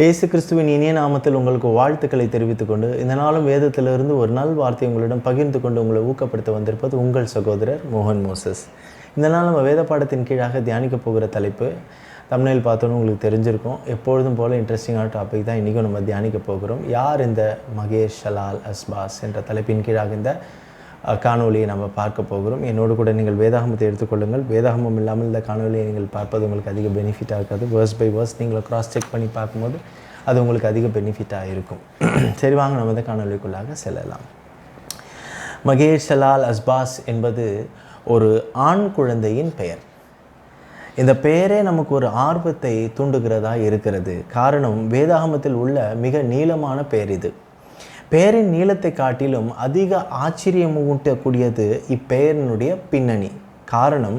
இயேசு கிறிஸ்துவின் இனிய நாமத்தில் உங்களுக்கு வாழ்த்துக்களை தெரிவித்துக் கொண்டு இந்த நாளும் வேதத்திலிருந்து ஒரு நல் வார்த்தை உங்களிடம் பகிர்ந்து கொண்டு உங்களை ஊக்கப்படுத்த வந்திருப்பது உங்கள் சகோதரர் மோகன் மோசஸ். இந்த நாள் நம்ம வேத பாடத்தின் கீழாக தியானிக்க போகிற தலைப்பு தம்ப்நெயில் பார்த்தோன்னு உங்களுக்கு தெரிஞ்சிருக்கும். எப்பொழுதும் போல் இன்ட்ரெஸ்டிங்கான டாபிக் தான் இன்றைக்கும் நம்ம தியானிக்க போகிறோம். யார் இந்த மகேஷ் ஷலால் அஸ்பாஸ் என்ற தலைப்பின் கீழாக இந்த காணொலியை நம்ம பார்க்க போகிறோம். என்னோடு கூட நீங்கள் வேதாகமத்தை எடுத்துக்கொள்ளுங்கள். வேதாகமம் இல்லாமல் இந்த காணொலியை நீங்கள் பார்ப்பது உங்களுக்கு அதிக பெனிஃபிட்டாக இருக்காது. வேர்ஸ் பை வேர்ஸ் நீங்கள் கிராஸ் செக் பண்ணி பார்க்கும்போது அது உங்களுக்கு அதிக பெனிஃபிட்டாக இருக்கும். சரி, வாங்க நம்ம இந்த காணொலிக்குள்ளாக செல்லலாம். மகேஷ் ஷலால் அஸ்பாஸ் என்பது ஒரு ஆண் குழந்தையின் பெயர். இந்த பெயரே நமக்கு ஒரு ஆர்வத்தை தூண்டுகிறதா இருக்கிறது. காரணம், வேதாகமத்தில் உள்ள மிக நீளமான பெயர் இது. பெயரின் நீளத்தை காட்டிலும் அதிக ஆச்சரியமூட்டக்கூடியது இப்பெயரினுடைய பின்னணி. காரணம்,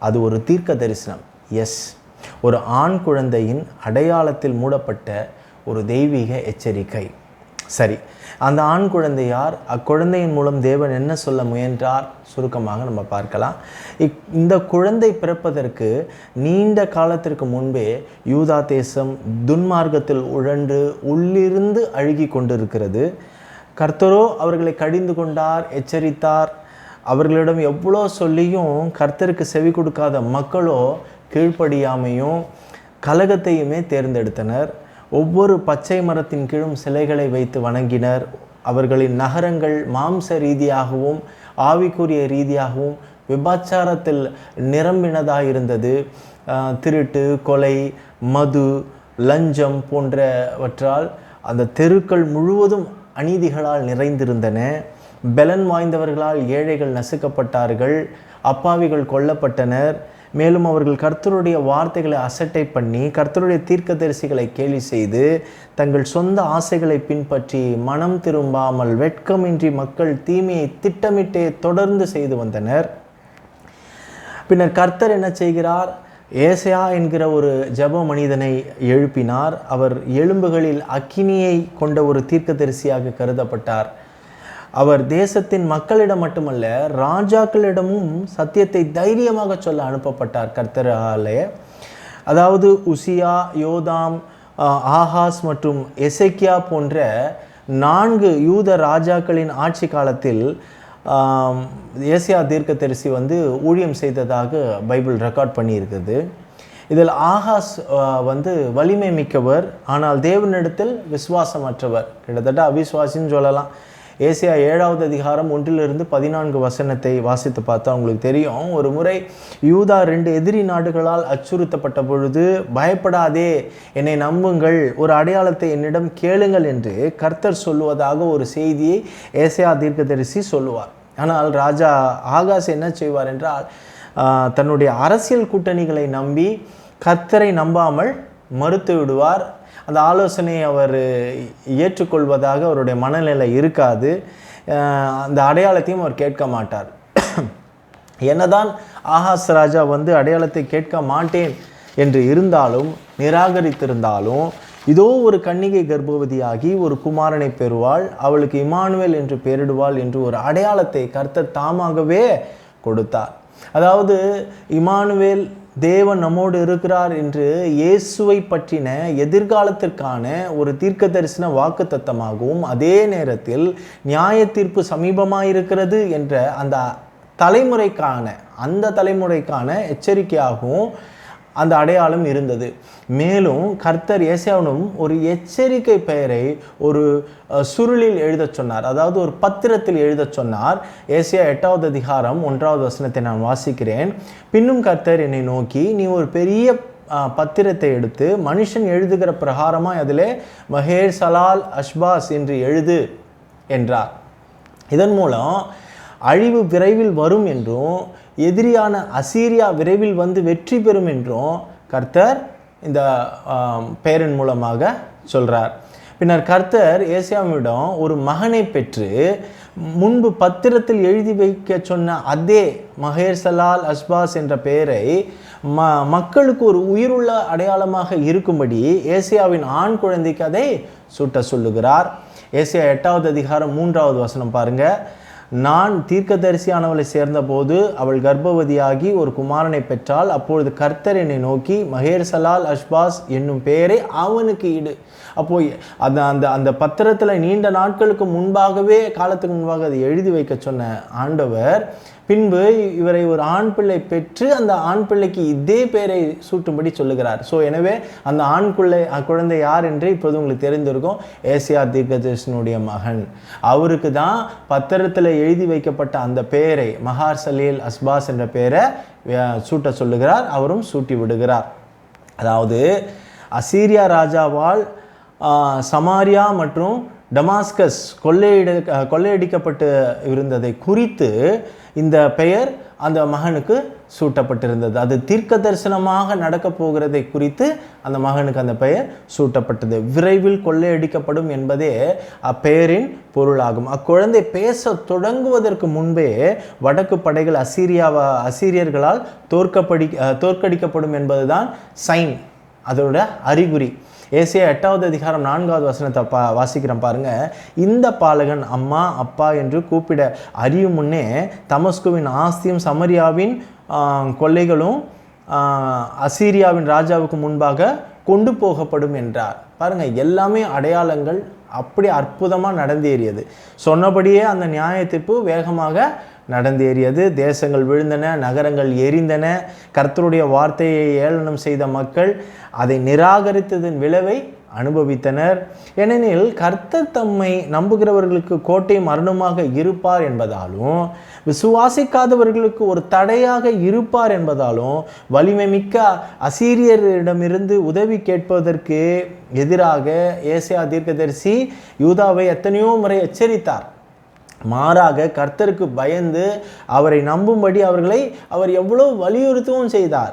அது ஒரு தீர்க்க தரிசனம். ஒரு ஆண் குழந்தையின் அடையாளத்தில் மூடப்பட்ட ஒரு தெய்வீக எச்சரிக்கை. சரி, அந்த ஆண் குழந்தை யார்? அக்குழந்தையின் மூலம் தேவன் என்ன சொல்ல முயன்றார்? சுருக்கமாக நம்ம பார்க்கலாம். இந்த குழந்தை பிறப்பதற்கு நீண்ட காலத்திற்கு முன்பே யூதா தேசம் துன்மார்க்கத்தில் உழன்று உள்ளிருந்து அழுகி கொண்டிருக்கிறது. கர்த்தரோ அவர்களை கடிந்து கொண்டார், எச்சரித்தார். அவர்களிடம் எவ்வளோ சொல்லியும் கர்த்தருக்கு செவி கொடுக்காத மக்களோ கீழ்ப்படியாமையும் கலகத்தையுமே தேர்ந்தெடுத்தனர். ஒவ்வொரு பச்சை மரத்தின் கீழும் சிலைகளை வைத்து வணங்கினர். அவர்களின் நகரங்கள் மாம்ச ரீதியாகவும் ஆவிக்குரிய ரீதியாகவும் விபச்சாரத்தில் நிரம்பினதாக இருந்தது. திருட்டு, கொலை, மது, லஞ்சம் போன்றவற்றால் அந்த தெருக்கள் முழுவதும் அநீதிகளால் நிறைந்திருந்தன. பெலன் வாய்ந்தவர்களால் ஏழைகள் நசுக்கப்பட்டார்கள், அப்பாவிகள் கொல்லப்பட்டனர். மேலும் அவர்கள் கர்த்தருடைய வார்த்தைகளை அசட்டை பண்ணி கர்த்தருடைய தீர்க்கதரிசிகளை கேலி செய்து தங்கள் சொந்த ஆசைகளை பின்பற்றி மனம் திரும்பாமல் வெட்கமின்றி மக்கள் தீமையை திட்டமிட்டே தொடர்ந்து செய்து வந்தனர். பின்னர் கர்த்தர் என்ன செய்கிறார்? ஏசையா என்கிற ஒரு ஜெப மனிதனை எழுப்பினார். அவர் எலும்புகளில் அக்கினியை கொண்ட ஒரு தீர்க்கதரிசியாக கருதப்பட்டார். அவர் தேசத்தின் மக்களிடம் மட்டுமல்ல, ராஜாக்களிடமும் சத்தியத்தை தைரியமாக சொல்ல அனுப்பப்பட்டார் கர்த்தராலே. அதாவது உசியா, யோதாம், ஆகாஸ் மற்றும் எசேக்கியா போன்ற 4 யூத ராஜாக்களின் ஆட்சி காலத்தில் ஏசியா தீர்க்கதரிசி ஊழியம் செய்ததாக பைபிள் ரெக்கார்ட் பண்ணியிருக்குது. இதில் ஆகாஸ் வலிமை மிக்கவர், ஆனால் தேவனிடத்தில் விசுவாசமற்றவர், கிட்டத்தட்ட அவிசுவாசின்னு சொல்லலாம். ஏசியா 7வது அதிகாரம் 1-14 வசனத்தை வாசித்து பார்த்தா உங்களுக்கு தெரியும். ஒரு முறை யூதா 2 எதிரி நாடுகளால் அச்சுறுத்தப்பட்ட பொழுது, பயப்படாதே, என்னை நம்புங்கள், ஒரு அடையாளத்தை என்னிடம் கேளுங்கள் என்று கர்த்தர் சொல்லுவதாக ஒரு செய்தியை ஏசையா தீர்க்கதரிசி சொல்லுவார். ஆனால் ராஜா ஆகாஸ் என்ன செய்வார் என்றால், தன்னுடைய அரசியல் கூட்டணிகளை நம்பி கர்த்தரை நம்பாமல் மறுத்து விடுவார். அந்த ஆலோசனையை அவர் ஏற்றுக்கொள்வதாக அவருடைய மனநிலை இருக்காது. அந்த அடையாளத்தையும் அவர் கேட்க மாட்டார். என்னதான் ஆகாஸ் ராஜா அடையாளத்தை கேட்க மாட்டேன் என்று இருந்தாலும், நிராகரித்திருந்தாலும், இதோ ஒரு கன்னிகை கர்ப்பவதியாகி ஒரு குமாரனை பெறுவாள், அவளுக்கு இம்மானுவேல் என்று பெயரிடுவாள் என்று ஒரு அடையாளத்தை கர்த்தர் தாமாகவே கொடுத்தார். அதாவது இம்மானுவேல், தேவன் நம்மோடு இருக்கிறார் என்று இயேசுவை பற்றின எதிர்காலத்திற்கான ஒரு தீர்க்க தரிசன வாக்கு தத்தமாகவும், அதே நேரத்தில் நியாய தீர்ப்பு சமீபமாயிருக்கிறது என்ற அந்த தலைமுறைக்கான எச்சரிக்கையாகவும் அந்த அடையாளம் இருந்தது. மேலும் கர்த்தர் ஏசாயாவிடம் ஒரு எச்சரிக்கை பெயரை ஒரு சுருளில் எழுதச் சொன்னார், அதாவது ஒரு பத்திரத்தில் எழுதச் சொன்னார். ஏசாயா 8வது அதிகாரம் 1வது வசனத்தை நான் வாசிக்கிறேன். பின்னும் கர்த்தர் என்னை நோக்கி, நீ ஒரு பெரிய பத்திரத்தை எடுத்து மனுஷன் எழுதுகிற பிரகாரமாக அதிலே மகேஷ் ஷலால் அஸ்பாஸ் என்று எழுது என்றார். இதன் மூலம் அழிவு விரைவில் வரும் என்றும், எதிரியான அசீரியா விரைவில் வெற்றி பெறும் என்றும் கர்த்தர் இந்த பெயரின் மூலமாக சொல்கிறார். பின்னர் கர்த்தர் ஏசாயாவிடம் ஒரு மகனை பெற்று முன்பு பத்திரத்தில் எழுதி வைக்க சொன்ன அதே மகேஷ் ஷலால் அஸ்பாஸ் என்ற பெயரை மக்களுக்கு ஒரு உயிருள்ள அடையாளமாக இருக்கும்படி ஏசாயாவின் ஆண் குழந்தைக்கு அதை சூட்ட சொல்லுகிறார். ஏசாயா 8வது அதிகாரம் 3வது வசனம் பாருங்க. நான் தீர்க்கதரிசியானவளை சேர்ந்தபோது அவள் கர்ப்பவதியாகி ஒரு குமாரனை பெற்றாள். அப்பொழுது கர்த்தர் என்னை நோக்கி மகேர்சலால் அஷ்பாஸ் என்னும் பெயரை அவனுக்கு இடு. அப்போ அந்த அந்த அந்த பத்திரத்தில் நீண்ட நாட்களுக்கு முன்பாகவே, காலத்துக்கு முன்பாக அதை எழுதி வைக்க சொன்ன ஆண்டவர் பின்பு இவரை ஒரு ஆண் பிள்ளை பெற்று அந்த ஆண் பிள்ளைக்கு இதே பெயரை சூட்டும்படி சொல்லுகிறார். ஸோ எனவே அந்த குழந்தை யார் என்று இப்போது உங்களுக்கு தெரிந்திருக்கும். ஏசியா தீர்க்கதரிசியினுடைய மகன். அவருக்கு தான் பத்திரத்தில் எழுதி வைக்கப்பட்ட அந்த பெயரை, மகார் சலீல் அஸ்பாஸ் என்ற பெயரை சூட்ட சொல்லுகிறார். அவரும் சூட்டி விடுகிறார். அதாவது அசீரியா ராஜாவால் சமாரியா மற்றும் டமாஸ்கஸ் கொள்ளையடிக்கப்பட்டு இருந்ததை குறித்து இந்த பெயர் அந்த மகனுக்கு சூட்டப்பட்டிருந்தது. அது தீர்க்க தரிசனமாக நடக்கப் போகிறதை குறித்து அந்த மகனுக்கு அந்த பெயர் சூட்டப்பட்டது. விரைவில் கொள்ளையடிக்கப்படும் என்பதே அப்பெயரின் பொருளாகும். அக்குழந்தை பேச தொடங்குவதற்கு முன்பே வடக்கு படைகள் அசீரியர்களால் தோற்கடிக்கப்படும் என்பதுதான் சைன், அதோட அறிகுறி. ஏசியா 8வது அதிகாரம் 4வது வசனத்தை வாசிக்கிறோம் பாருங்க. இந்த பாலகன் அம்மா அப்பா என்று கூப்பிட அறியும் முன்னே தமஸ்குவின் ஆஸ்தியும் சமரியாவின் கொள்ளைகளும் அசீரியாவின் ராஜாவுக்கு முன்பாக கொண்டு போகப்படும் என்றார். பாருங்க, எல்லாமே அடையாளங்கள் அப்படி அற்புதமாக நடந்தேறியது. சொன்னபடியே அந்த நியாய தீர்ப்பு வேகமாக நடந்தேறியது. தேசங்கள் விழுந்தன, நகரங்கள் எரிந்தன. கர்த்தருடைய வார்த்தையை ஏளனம் செய்த மக்கள் அதை நிராகரித்ததன் விளைவை அனுபவித்தனர். ஏனெனில் கர்த்தர் தம்மை நம்புகிறவர்களுக்கு கோட்டை மரணமாக இருப்பார் என்பதாலும், விசுவாசிக்காதவர்களுக்கு ஒரு தடையாக இருப்பார் என்பதாலும், வலிமை மிக்க அசீரியரிடமிருந்து உதவி கேட்பதற்கு எதிராக ஏசியா தீர்க்கதரிசி யூதாவை எத்தனையோ முறை எச்சரித்தார். மாறாக கர்த்தருக்கு பயந்து அவரை நம்பும்படி அவர் எவ்வளோ வலியுறுத்தவும் செய்தார்.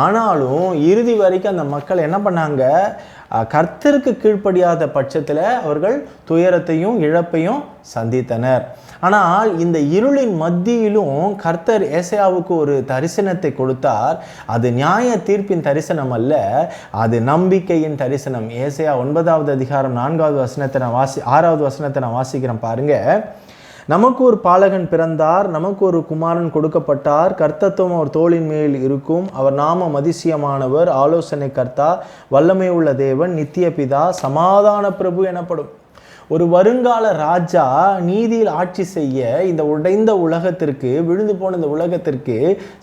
ஆனாலும் இறுதி வரைக்கும் அந்த மக்கள் என்ன பண்ணாங்க? கர்த்தருக்கு கீழ்ப்படியாத பட்சத்தில் அவர்கள் துயரத்தையும் இழப்பையும் சந்தித்தனர். ஆனால் இந்த இருளின் மத்தியிலும் கர்த்தர் ஏசாயாவுக்கு ஒரு தரிசனத்தை கொடுத்தார். அது நியாய தீர்ப்பின் தரிசனம் அல்ல, அது நம்பிக்கையின் தரிசனம். ஏசாயா 9வது அதிகாரம் 4வது வசனத்தை 6வது வசனத்தை நான் வாசிக்கிறேன் பாருங்க. நமக்கு ஒரு பாலகன் பிறந்தார், நமக்கு ஒரு குமாரன் கொடுக்கப்பட்டார், கர்த்தத்துவம் அவர் தோளின் மேல் இருக்கும். அவர் நாமம் அதிசயமானவர், ஆலோசனை கர்த்தா, வல்லமை உள்ள தேவன், நித்திய பிதா, சமாதான பிரபு எனப்படும். ஒரு வருங்கால ராஜா நீதியில் ஆட்சி செய்ய இந்த உடைந்த உலகத்திற்கு, விழுந்து போன இந்த உலகத்திற்கு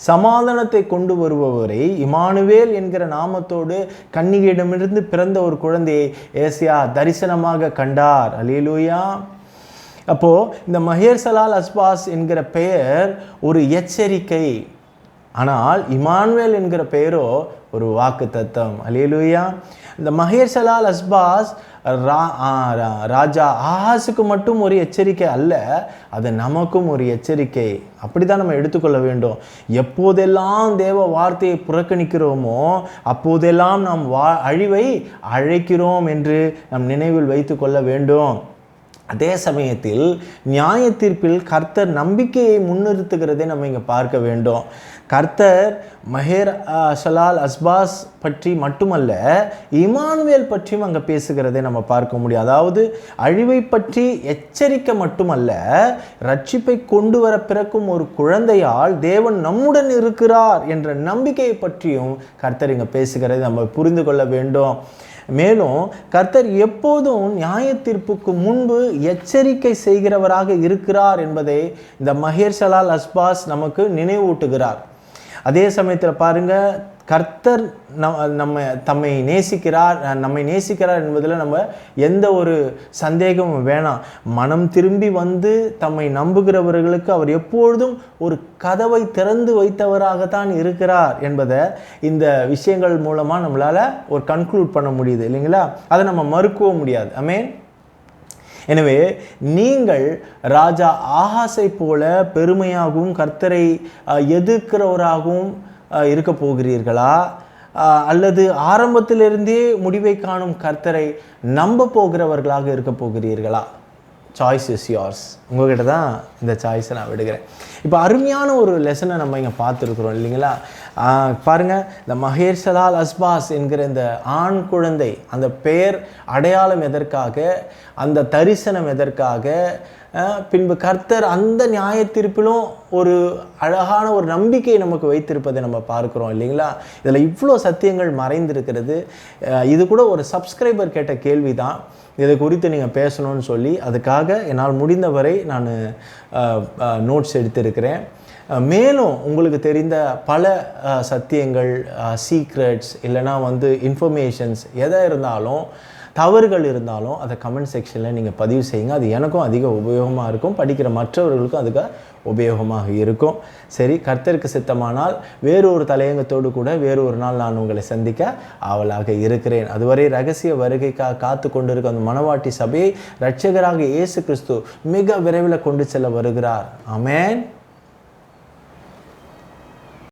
சமாதானத்தை கொண்டு வருபவரை இமானுவேல் என்கிற நாமத்தோடு கன்னிகையிடமிருந்து பிறந்த ஒரு குழந்தையை ஏசியா தரிசனமாக கண்டார். அல்லேலூயா. அப்போது இந்த மகேர்சலால் அஸ்பாஸ் என்கிற பெயர் ஒரு எச்சரிக்கை. ஆனால் இமானுவேல் என்கிற பெயரோ ஒரு வாக்கு தத்தம். அல்லேலூயா. இந்த மகேர்சலால் அஸ்பாஸ் ராஜா ஆஹாஸுக்கு மட்டும் ஒரு எச்சரிக்கை அல்ல, அது நமக்கும் ஒரு எச்சரிக்கை. அப்படி தான் நம்ம எடுத்துக்கொள்ள வேண்டும். எப்போதெல்லாம் தேவ வார்த்தையை புறக்கணிக்கிறோமோ அப்போதெல்லாம் நாம் அழிவை அழைக்கிறோம் என்று நம் நினைவில் வைத்து கொள்ள வேண்டும். அதே சமயத்தில் நியாய தீர்ப்பில் கர்த்தர் நம்பிக்கையை முன்னிறுத்துகிறதை நம்ம இங்கே பார்க்க வேண்டும். கர்த்தர் மகேர்சலால் அஸ்பாஸ் பற்றி மட்டுமல்ல, இமானுவேல் பற்றியும் அங்கே பேசுகிறதை நம்ம பார்க்க முடியும். அதாவது அழிவை பற்றி எச்சரிக்கை மட்டுமல்ல, ரட்சிப்பை கொண்டு வர பிறக்கும் ஒரு குழந்தையால் தேவன் நம்முடன் இருக்கிறார் என்ற நம்பிக்கையை பற்றியும் கர்த்தர் இங்கே பேசுகிறதை நம்ம புரிந்து கொள்ள வேண்டும். மேலும் கர்த்தர் எப்போதும் நியாய தீர்ப்புக்கு முன்பு எச்சரிக்கை செய்கிறவராக இருக்கிறார் என்பதை இந்த மகேர்சலால் அஸ்பாஸ் நமக்கு நினைவூட்டுகிறார். அதே சமயத்தில் பாருங்க, கர்த்தர் நம்மை நேசிக்கிறார் என்பதில் நம்ம எந்த ஒரு சந்தேகமும் வேணாம். மனம் திரும்பி வந்து தம்மை நம்புகிறவர்களுக்கு அவர் எப்பொழுதும் ஒரு கதவை திறந்து வைத்தவராகத்தான் இருக்கிறார் என்பதை இந்த விஷயங்கள் மூலமாக நம்மளால் ஒரு கன்க்ளூட் பண்ண முடியுது இல்லைங்களா? அதை நம்ம மறுக்கவும் முடியாது. ஆமென். எனவே நீங்கள் ராஜா ஆகாசை போல பெருமையாகவும் கர்த்தரை எதிர்க்கிறவராகவும் இருக்க போகிறீர்களா, அல்லது ஆரம்பத்திலிருந்தே முடிவை காணும் கர்த்தரை நம்ப போகிறவர்களாக இருக்க போகிறீர்களா? Choice is yours. உங்கள்கிட்ட தான் இந்த சாய்ஸை நான் விடுகிறேன். இப்போ அருமையான ஒரு லெசனை நம்ம இங்கே பார்த்துருக்குறோம் இல்லைங்களா? பாருங்கள், இந்த மஹேர்ஷலால் அஸ்பாஸ் என்கிற இந்த ஆண் குழந்தை, அந்த பெயர் அடையாளம் எதற்காக, அந்த தரிசனம் எதற்காக, பின்பு கர்த்தர் அந்த நியாய தீர்ப்பிலும் ஒரு அழகான ஒரு நம்பிக்கை நமக்கு வைத்திருப்பதை நம்ம பார்க்குறோம் இல்லைங்களா? இதில் இவ்வளோ சத்தியங்கள் மறைந்திருக்கிறது. இது கூட ஒரு சப்ஸ்கிரைபர் கேட்ட கேள்வி தான், இதை குறித்து நீங்கள் பேசணும்னு சொல்லி. அதுக்காக என்னால் முடிந்தவரை நான் நோட்ஸ் எடுத்திருக்கிறேன். மேலும் உங்களுக்கு தெரிந்த பல சத்தியங்கள், சீக்ரெட்ஸ், இல்லைனா இன்ஃபர்மேஷன்ஸ் எதாக இருந்தாலும், தவறுகள் இருந்தாலும் அதை கமெண்ட் செக்ஷனில் நீங்கள் பதிவு செய்யுங்க. அது எனக்கும் அதிக உபயோகமாக இருக்கும், படிக்கிற மற்றவர்களுக்கும் அதுக்கு உபயோகமாக இருக்கும். சரி, கர்த்தருக்கு சித்தமானால் வேறொரு தலையங்கத்தோடு கூட வேறொரு நாள் நான் உங்களை சந்திக்க ஆவலாக இருக்கிறேன். அதுவரை ரகசிய வருகைக்காக காத்து கொண்டிருக்க அந்த மணவாட்டி சபையை இரட்சகராக இயேசு கிறிஸ்து மிக விரைவில் கொண்டு செல்ல வருகிறார். ஆமென்.